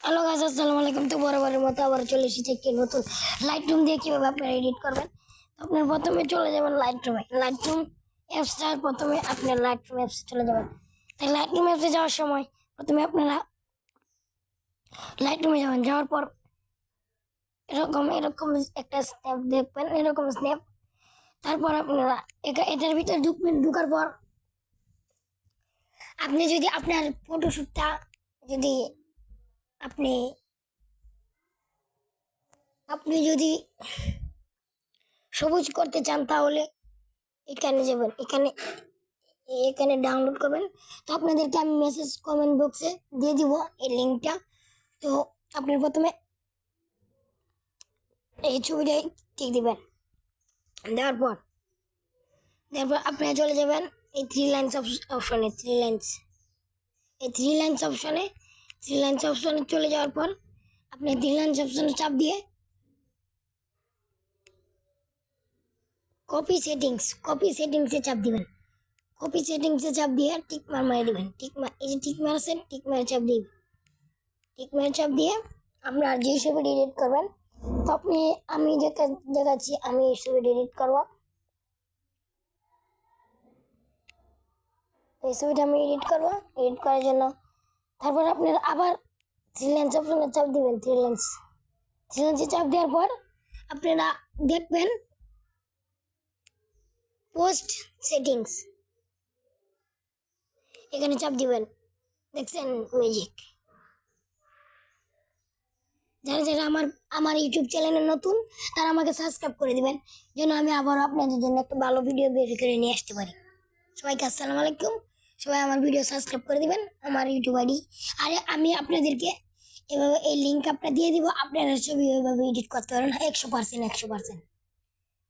Hello guys, আসসালামু আলাইকুম। তো বরাবরের মতো আবার চলে এসেছি একটি নতুন লাইটরুম দিয়ে কিভাবে আপনারা এডিট করবেন। তো আপনি প্রথমে চলে যাবেন লাইটরুম অ্যাপসটা, প্রথমে আপনি লাইটরুম অ্যাপসে চলে যাবেন। তাই লাইটরুম অ্যাপসে যাওয়ার সময় প্রথমে আপনারা লাইটরুমে যাবেন, যাওয়ার পর এরকম এরকম একটা স্ন্যাপ দেখবেন, এরকম স্ন্যাপ। তারপর আপনারা এটার ভিতরে ঢুকবেন। ঢুকার পর আপনি যদি আপনার ফটোশ্যুটটা যদি আপনি আপনি যদি সবুজ করতে চান তাহলে এখানে যাবেন, এখানে এখানে ডাউনলোড করবেন। তো আপনাদেরকে আমি মেসেজ কমেন্ট বক্সে দিয়ে দিব এই লিঙ্কটা। তো আপনি প্রথমে এই ছবিটাই ঠিক দিবেন। দেওয়ার পর আপনারা চলে যাবেন এই থ্রি লাইন্স অপশনে। থ্রি লাইন্স অপশনে চলে যাওয়ার পর আপনি থ্রি লাইন্স অপশনে চাপ দিয়ে কপি সেটিংসে চাপ দিবেন। কপি সেটিংসে চাপ দিয়ে টিক মার মারিয়ে দিবেন। এই যে টিক মার আছে, টিক মারে চাপ দিবেন। টিক মারে চাপ দিয়ে আপনার যে ছবিটি এডিট করবেন, তো আমি দেখাচ্ছি আমি এই ছবিটি এডিট করবো। এই ছবিটা আমি এডিট করার জন্য তারপর আপনার আবার থ্রি লাইন্স অপশনে চাপ দিবেন। থ্রি লাইন্সে চাপ দেওয়ার পর আপনারা দেখবেন পোস্ট সেটিংস, এখানে চাপ দিবেন। দেখছেন ম্যাজিক। যারা আমার ইউটিউব চ্যানেলে নতুন তারা আমাকে সাবস্ক্রাইব করে দিবেন, যেন আমি আবার আপনাদের জন্য একটা ভালো ভিডিও বের করে নিয়ে আসতে পারি। সবাইকে আসসালামু আলাইকুম। সবাই আমার ভিডিও সাবস্ক্রাইব করে দিবেন, আমার ইউটিউব আইডি। আর আমি আপনাদেরকে এভাবে এই লিঙ্ক আপনারা দিয়ে দিব, আপনারা ছবি ওইভাবে এডিট করতে পারেন 100%।